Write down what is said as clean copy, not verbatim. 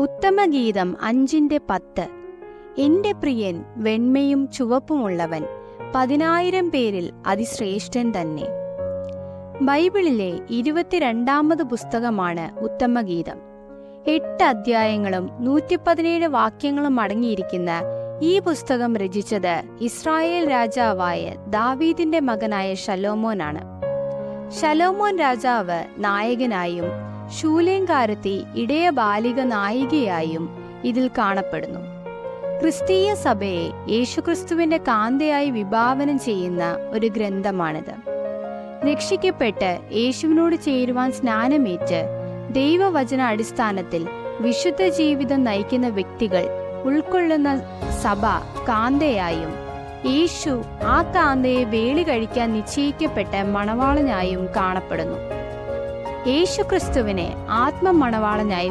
ഉത്തമഗീതം 5:10. എന്റെ പ്രിയൻ വെണ്മയും ചുവപ്പുമുള്ളവൻ, 10,000 പേരിൽ അതിശ്രേഷ്ഠൻ തന്നെ. ബൈബിളിലെ 22ാമത് പുസ്തകമാണ് ഉത്തമഗീതം. 8 അധ്യായങ്ങളും 117 വാക്യങ്ങളും അടങ്ങിയിരിക്കുന്ന ഈ പുസ്തകം രചിച്ചത് ഇസ്രായേൽ രാജാവായ ദാവീദിന്റെ മകനായ ശലോമോനാണ്. ശലോമോൻ രാജാവ് നായകനായും ശൂലേംകാരത്തി ഇടയ ബാലിക നായികയായും ഇതിൽ കാണപ്പെടുന്നു. ക്രിസ്തീയ സഭയെ യേശുക്രിസ്തുവിന്റെ കാന്തയായി വിഭാവനം ചെയ്യുന്ന ഒരു ഗ്രന്ഥമാണിത്. രക്ഷിക്കപ്പെട്ട് യേശുവിനോട് ചേരുവാൻ സ്നാനമേറ്റ് ദൈവവചന അടിസ്ഥാനത്തിൽ വിശുദ്ധ ജീവിതം നയിക്കുന്ന വ്യക്തികൾ ഉൾക്കൊള്ളുന്ന സഭ കാന്തയായും യേശു ആ കാന്തയെ വേളി കഴിക്കാൻ നിശ്ചയിക്കപ്പെട്ട മണവാളനായും കാണപ്പെടുന്നു. യേശുക്രിസ്തുവിനെ ആത്മമണവാളനായി